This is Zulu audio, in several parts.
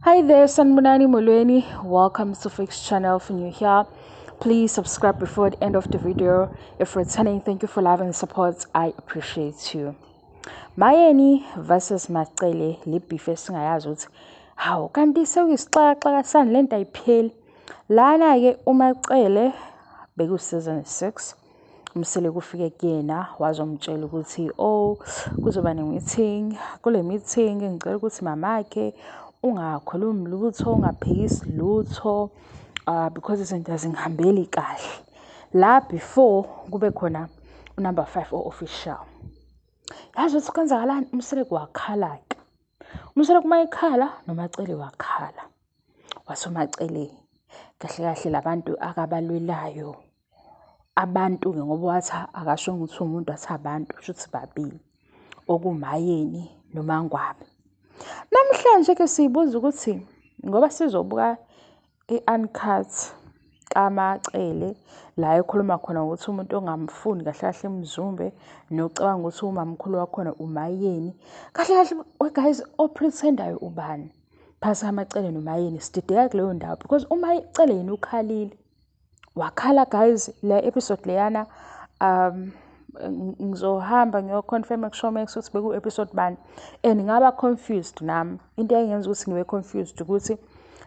Hi there, Sanbonani Molweni. Welcome to Fix channel. If you're here, please subscribe before the end of the video. If returning, thank you for love and support. I appreciate you. Mayeni versus Macele libeef esingayazi ukuthi hawu kanti sewuyisixaxa kasani lento ayipheli. Lana ke uMacele beku season 6. Umsele kufike kuyena wazomtshela ukuthi kuzoba ne-meeting. Kule meeting ngicela ukuthi mamakhe ungakhulumi lutho, ungaphikisi lutho because izinto azingihambeli kahle. La before kube khona unumber 5 o-official. Yazi ukuthi kwenzakalani? Umsele wakhala-ke. Umsele kuma ekhala noMacele wakhala. WasoMacele kahle kahle labantu akabalwelayo. Abantu-ke ngoba wathi akashongo ukuthi umuntu wathi abantu shuthi babili okumayeni noMangwabi. Namhlanje ke sibuza ukuthi ngoba sizobuka i-uncut kaMacele la ekhuluma khona ukuthi umuntu ongamfuni kahle kahle Mzumbe nocabanga ukuthi umamkhulu wakhona uMayeni. Kahle kahle guys oprethendayo ubani? Phasa kaMacele noMayeni sidideka kuleyo ndawo because uMacele yena ukhalile. Wakhala guys le episode leyana ngizohamba ngiyoconfirm ku-Showmax ukuthi beku episode bani and ngaba confused nami. Into engenza ukuthi ngibe confused ukuthi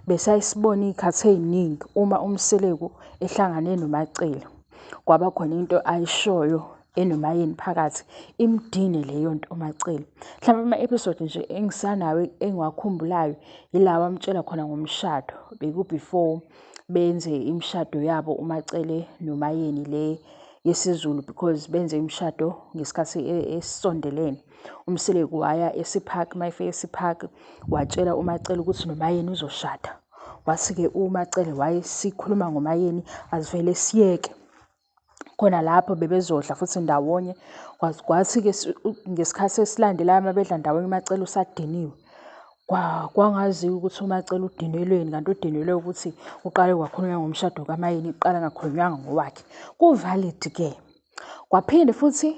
besayisibona izikhathi eziningi uma uMseleku ehlangane noMacele kwaba khona into ayishoyo enoMayeni phakathi imdine leyo nto uMacele. Mhlawumbe ama episode nje engisanawe engiwakhumbulayo yilawa amtshela khona ngomshado beku before benze imishado yabo uMacele noMayeni le yesiZulu because benze imishado ngesikhathi esondelene. Umseleku waya eSipark mayifike eSipark watshela uMacele ukuthi noMayeni uzoshada. Wathi-ke uMacele wayesikhuluma ngoMayeni azivele siyeke khona lapho bebezodla futhi ndawonye. Kwathi-ke ngesikhathi esilandelayo mabedla ndawonye uMacele usadiniwe. Kwangaziwa ukuthi uMacele udinelweni kanti udinelwe ukuthi uqale kwakhulunywa ngomshado kaMayeni iqala ngakhulunywanga ngowakhe. Kuvalid-ke. Kwaphinde futhi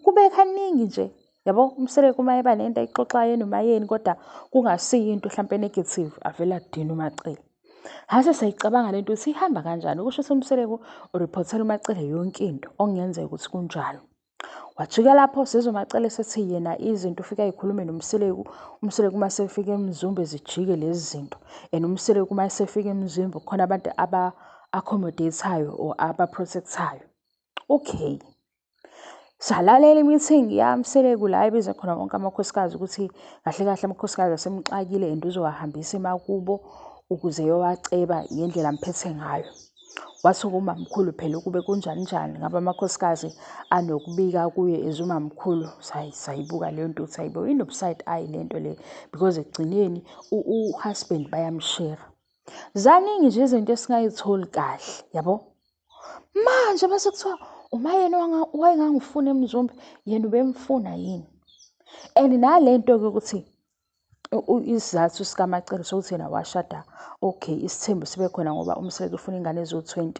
kube kaningi nje yabo Umseleku uma eba nento ayixoxayo noMayeni kodwa kungasiyo into mhlawumbe negative avela adina uMacele. Hase sayicabanga lento ukuthi ihamba kanjani ukusho ukuthi uMseleku ureportela uMacele yonke into okungenzeka ukuthi kunjalo. Wajika lapho sizwe uMacele sethi yena izinto ufika ayikhulume noMseleku. Umseleku uma sefika eMzumbe zijike lezi zinto and uMseleku uma sefika eMzumbe khona abantu aba-accommodateayo or aba-protectayo. Okay. Salalela i-meeting yaMseleku la ebiza khona wonke amakhosikazi ukuthi kahle kahle amakhosikazi asemxakile and uzowahambisa emakubo ukuze yowaceba ngendlela amphethe ngayo. Wathi umamkhulu phela kube kunjani njani ngaba amakhosikazi anokubika kuye ezumamkhulu. Sayibuka leyo nto ukuthi hayibo inobside eye lento le because ekugcineni uhusband bayamshare. Zaningi nje izinto esingayitholi kahle yabo. Manje bese kuthiwa uMayeni wayengangifuna eMzumbe yena ubemfuna yini. And nalento ke ukuthi isizathu sikaMacele sokuthi yena washada okay isithembu sibe khona ngoba Umseleku ufuna ingane ezo-20.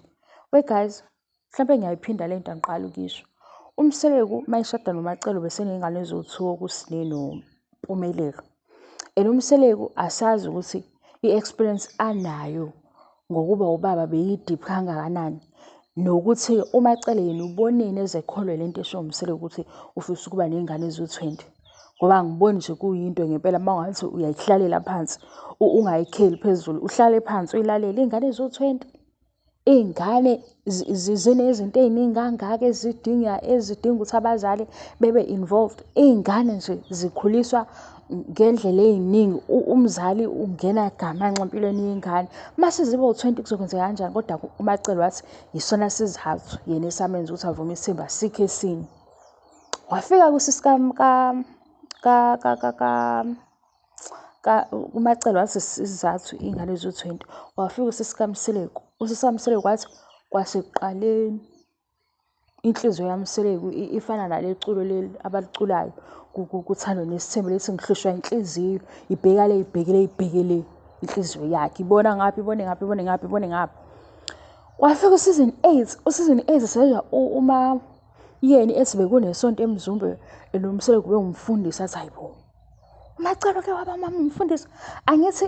We guys mhlawumbe ngiyayiphinda lento angiqala ukisho. Umseleku mayishada noMacele besenengane ezo-2 kuSine noMpumelelo. And uMseleku asazi ukuthi i-experience anayo ngokuba ubaba beyideep kangakanani nokuthi uMacele yena uboneni ezekholwe lento esho uMseleku ukuthi ufisa ukuba nengane ezo-20. Ngoba ngiboni nje kuyinto ngempela mangathi uyayihlalela phansi ungayikheli phezulu uhlale phansi uyilalele ingane ezo-20. Izingane zinezinto eziningi kangaka ezidinga ukuthi abazali bebe involved. Izingane nje zikhuliswa ngendlela eziningi umzali ungena gamanxa empilweni yengane mase zibe u-20 kuzokwenzeka kanjani kodwa uMacele wathi yisona sizathu yena esamenza ukuthi avume isithembu asikho esini. Wafika kusisi uMacele wathi isizathu ingane ezo-20. Wafika usisi kaMseleku. Usisi kaMseleku wathi kwasekuqaleni inhliziyo yaMseleku ifana nale culo leli abaliculayo kuthando nesithembu lethi ngihlushwa inhliziyo ibheka le ibhekele inhliziyo yakhe ibona ngaphi ibone ngaphi ibone ngaphi ibone ngaphi. Wafika usizini 8 usizini 8 sezwa uma yeni ethi bekunesonto eMzumbe noMseleku ube umfundisi athi hayibo uMacele ke waba mama umfundisi angithi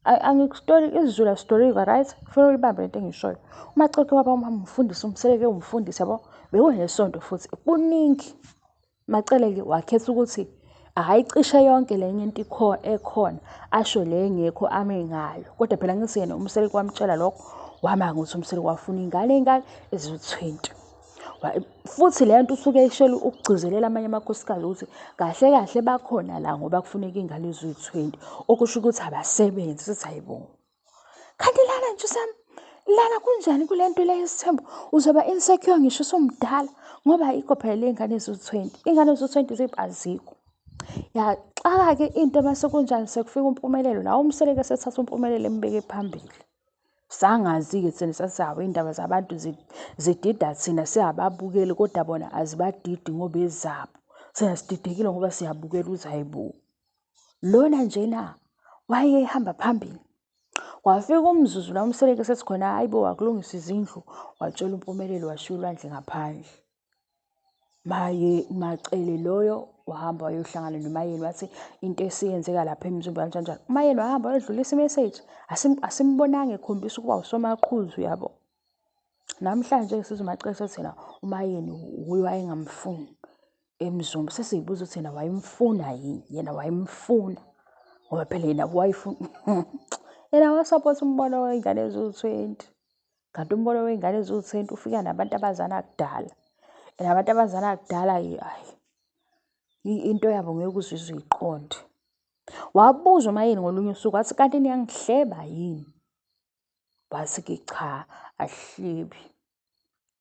Angikustory isiZulu asistoryika, right? Kufanele uyibambe lento engishoyo. UMacele waba umfundisi, umseleke umfundisi yabo. Bekunesonto futhi kuningi. Macele-ke wakhetha ukuthi akayicishe yonke lenye into ekhona asho le engekho ame ngayo. Kodwa phela ngithi yena umseleki wamtshela lokho wamanga ukuthi umseleki wafuna ingane eziwu-20. Futhi le nto usuke eyishela ukugcizelela amanye amakhosikazi ukuthi kahle kahle bakhona la ngoba kufuneka ingane eziwu-20. Okusho ukuthi abasebenzi. Sithi hayibo. Kanti lana nje sami, lana kunjani kule nto le yesithembu? Uzoba insecure ngisho usumdala ngoba ayikho phela le ngane eziwu-20. Ingane eziwu-20 ziphi azikho. Yaxaka-ke into mase kunjani sekufika umpumelelo. Nawo umseleke sethatha umpumelelo embeke phambili. Sangazi-ke thina sathi hawu iy'ndaba zabantu zidida thina siyababukeli kodwa bona azibadidi ngoba ezabo. Thina sididekile ngoba siyabukela ukuthi hayibo. Lona njena wayehamba phambili. Kwafika umzuzu la umseleke sethi khona hayibo akulungisa izindlu watshela umpumelelo washiya ulwandle ngaphandle. Macele loyo wahamba wayohlangana noMayeni wathi into esiyenzeka lapha eMzumbe kanjani. uMayeni wahamba wayodlulisa imessage asimbonanga ekhombisa ukuba usomaqhuzu yabo. Namhlanje sizwe uMacele sethi uMayeni uye wayengamfuni eMzumbe. Sesiyibuza ukuthi yena wayemfuna yini? Yena wayemfuna ngoba phela yena wayefuna yena wasapotha umbono wey'ngane eziwu-20. Kanti umbono wey'ngane eziwu-20 ufika nabantu abazana kudala. Nabantu abazana kudala-ke into yabo ngeke uzizwe uyiqonde. Wabuza uMayeni ngolunye usuku wathi kanti niyangihleba yini? Wathi-ke cha asihlebi.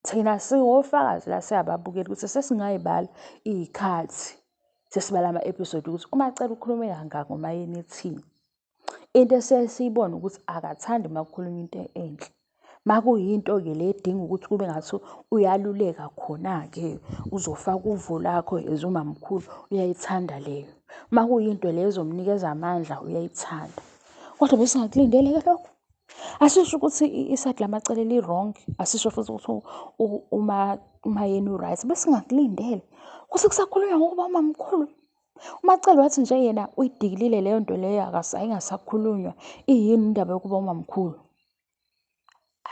Thina singofakazi la siyababukela ukuthi sesingayibala iy'khathi sesibala ama-episode ukuthi uMacele ukhulume kangaka ngoMayeni ethini. Into esiyibona ukuthi akathandi makukhulunywa into enhle. Makuyinto-ke le edinga ukuthi kube ngathi uyaluleka khona-ke uzofaka uvo lakho ezumamkhulu uyayithanda leyo. Makuyinto le ezomnikeza amandla uyayithanda. Kodwa besingakulindele-ke lokho. Asisho ukuthi iside laMacele li-wrong. Asisho futhi ukuthi uMayeni u-right. Besingakulindele ukuthi kusakhulunywa ngokuba umamkhulu. uMacele wathi nje yena uyidikilile leyo nto leyo ayingasakhulunywa. Iyini indaba yokuba umamkhulu?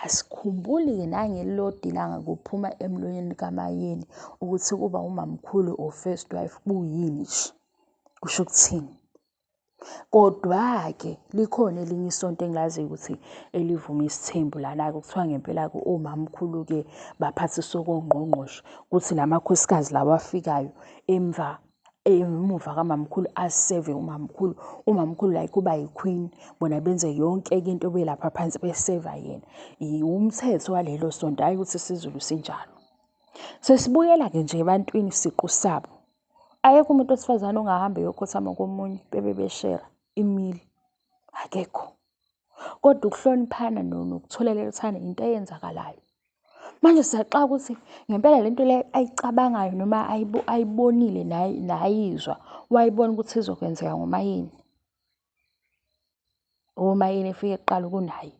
Asikhumbuli-ke nangelilodwa ilanga kuphuma emlonyeni kaMayeni ukuthi kuba umamkhulu or first wife kuyini nje. Kusho ukuthini? Kodwa-ke likhona elinye isonto engilaziyo ukuthi elivuma isithembu lana-ke kuthiwa ngempela-ke omamkhulu-ke baphathiswa okongqongqoshe. Kuthi lamakhosikazi lawa afikayo emuva kamamkhulu aseve umamkhulu. Umamkhulu like uba yiqueen. Bona benze yonke-ke into belapha phansi beseva yena. Umthetho walelo sonto hhayi ukuthi isiZulu sinjalo. Sesibuyela-ke nje ebantwini siqu sabo. Ayekho umuntu wesifazane ongahamba eyokhothama komunye beshera imili. Akekho. Kodwa ukuhloniphana nokutholelethana into eyenzakalayo. Manje siyaxaka ukuthi ngempela lento le ayicabangayo noma ayibonile nayizwa wayibona ukuthi izokwenzeka ngoMayeni. uMayeni efike kuqala kunaye.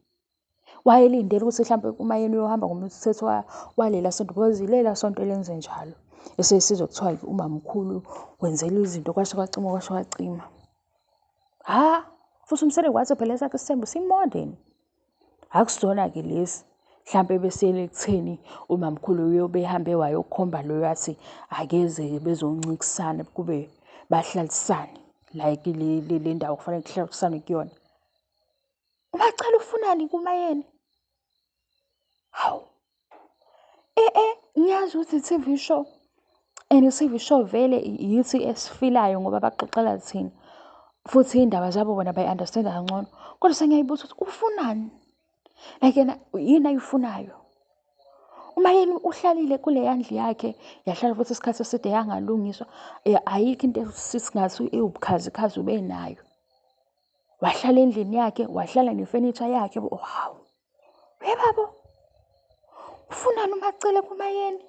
Wayelindele ukuthi mhlawumbe uMayeni uyohamba ngomthetho walela sonto because ilela sonto lenze njalo. Esesizwe kuthiwa umamkhulu wenzela izinto kwasho kwacima. Futhi umseleki wathi phela esakhe isithembu simodern. Akusona-ke lesi. Mhlawumbe besiyele ekutheni umamkhulu uyobe ehambe wayokhomba loyo athi akeze bezoncintisana kube bahlalisane like le ndawo kufanele kuhlalisane kuyona. uMacele ufunani kuMayeni? Hawu. Ngiyazi ukuthi i-TV show and i-TV show vele yithi esifilayo ngoba baxoxela thina. Futhi iy'ndaba zabo bona bayi-understand kangcono. Kodwa sengiyayibuza ukuthi ufunani? Like yena yini ayifunayo? uMayeni uhlalile kuleya ndlu yakhe yahlala futhi isikhathi eside yangalungiswa. Ayikho into singathi iwubukhazikhazi ube nayo. Wahlala endlini yakhe, wahlala nefurniture yakhe. Hawu. Babo. Ufunani uMacele kuMayeni?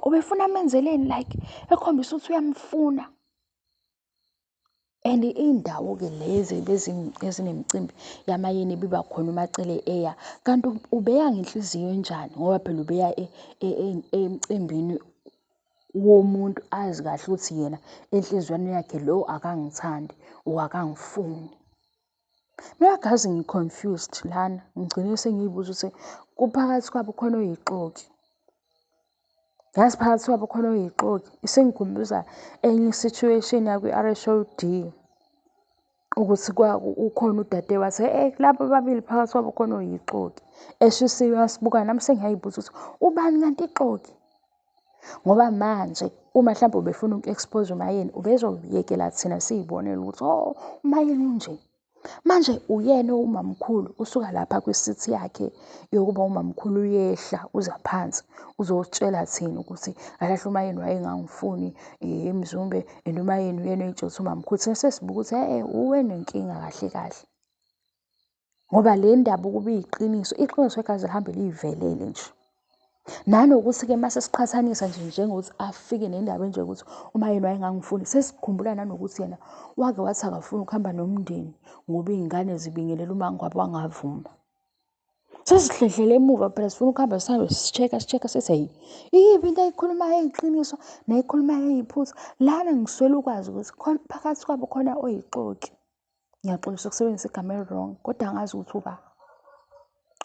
Ubefuna amenzeleni like ekhombisa ukuthi uyamfuna. And iy'ndawo-ke lezi ezinemicimbi yaMayeni biba khona uMacele eya. Kanti ubeya ngenhliziyo enjani? Ngoba phela ubeya emcimbini womuntu azi kahle ukuthi yena enhliziyweni yakhe lo akangithandi or akangifuni. Mina gazi ngi-confused lana, ngigcine sengiyibuza ukuthi kuphakathi kwabo khona oyixoki. Yazi phakathi kwabo khona oyixoki. Isengikhumbuza enye i-situation yakwi-R_H_O_D ukuthi ukhona udade wathi laba ababili phakathi kwabo khona oyixoki. Eshisiwe yasibuka, nami sengiyayibuza ukuthi ubani kanti ixoki? Ngoba manje uma mhlawumbe ubefuna uku-expose uMayeni, ubezoyekela thina siy'bonele ukuthi uMayeni unje. Manje uyena umamkhulu usuka lapha kwisithi yakhe yokuba umamkhulu uyehla uza phansi uzotshela thina ukuthi alahle uMayeni wayengangifuni eMzumbe and uMayeni uyena oyitshotha umamkhulu. Thina sesibuka ukuthi uwe nenkinga kahle kahle. Ngoba le ndaba ukuba iyiqiniso, iqiniso egazi lihambe liyivelele nje. Nanokuthi-ke mase siqhathanisa nje njengokuthi afike nendaba enje ukuthi uMayeni wayengangifuni, sesikhumbula nanokuthi yena wake wathi akafuni ukuhamba nomndeni ngoba iy'ngane zibingelela umangwabo wangavuma. Sesihlehlela emuva phela sifuna ukuhamba sihambe sisheka sithi hheyi, iyiphi into ayikhulumayo eyiqiniso neyikhulumayo eyiphutha. Lana ngiswele ukwazi ukuthi phakathi kwabo khona oyixoki. Ngiyaxolisa ukusebenzisa igama eli-wrong kodwa angazi ukuthi uba.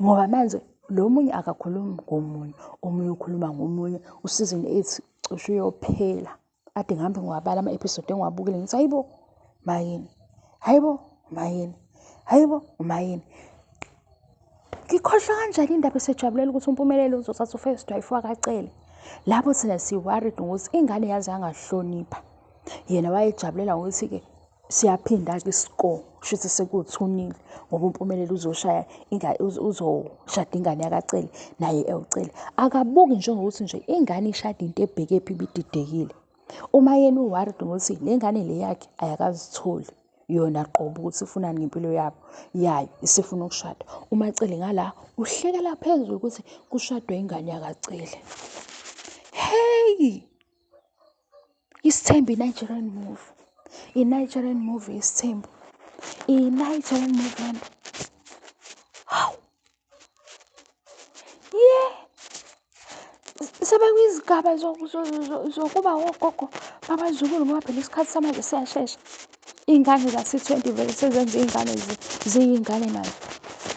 Ngoba manje lo munye akakhulumi ngomunye, omunye ukhuluma ngomunye. Usizini 8 cishe uyophela. Ade ngihambe ngiwabala ama-episode engiwabukile ngithi hayibo Mayeni, hayibo Mayeni, hayibo uMayeni. Ngikhohlwa kanjani indaba esejabulela ukuthi uMpumelelo uzothatha u-first wife wakacele. Lapho thina si-worried ukuthi ingane yaze yangahlonipha. Yena wayejabulela ngokuthi-ke siyaphinda-ke i-score, kushuthi sekuwu-2-0 ngoba uMpumelelo uzoshada ingane yakacele naye ewucele. Akabuki njengokuthi nje ingane ishada into ebheke phi ibididekile. uMayeni u-worried ngokuthi le ngane le yakhe ayakazitholi yona qobo ukuthi ifunani ngempilo yayo isifuna ukushada. uMacele ngala uhlekela phezulu ukuthi kushadwe ingane yakacele. Hey, iSithembu i-Nigerian movie. I-Nigerian movie iSithembu. I-Nigerian movie lento. Hawu. Sebekuyizigaba zokuba ogogo babazukulu ngoba phela isikhathi samanje siyashesha. Iy'ngane zasi-20 vele sezenza iy'ngane ziyingane nazo.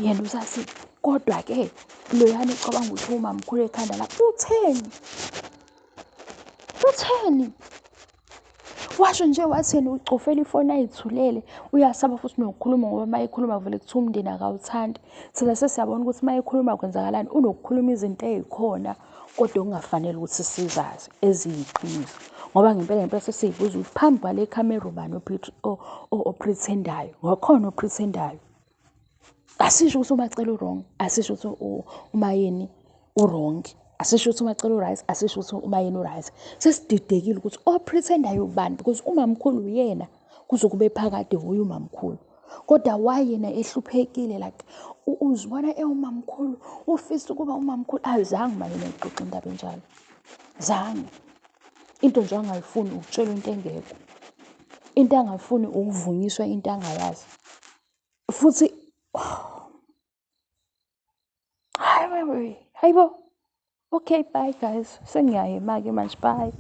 Yena usathi kodwa-ke loyana ecabanga ukuthi umamkhulu ekhanda la utheni? Utheni? Washo nje wathi yena ucofela ifoni ayithulele, uyasaba futhi nokukhuluma ngoba uma ekhuluma vele kuthiwa umndeni akawuthandi. Thina sesiyabona ukuthi uma ekhuluma kwenzakalani, unokukhuluma izinto ey'khona kodwa okungafanele ukuthi sizazi eziyiqiniso. Ngoba ngempela sesiy'buza ukuthi phambi kwale khamera ubani oprethendayo, wakhona oprethendayo. Asisho ukuthi uMacele u-wrong, asisho ukuthi uMayeni u-wrong. Asisho ukuthi uMacele u-right, asisho ukuthi uMayeni u-right. Sesididekile ukuthi oprethendayo ubani because umamkhulu uyena kuzokube phakade wuye umamkhulu. Kodwa why yena ehluphekile like uzibona ewumamkhulu, ufisa ukuba umamkhulu. Azange uMayeni ayixoxe indaba enjalo. Zange. Into nje angayifuni ukutshelwa into engekho. Into angafuni ukuvunyiswa into angayazi. Futhi hayibo. Okay, bye guys. Sengiyaye manje bye.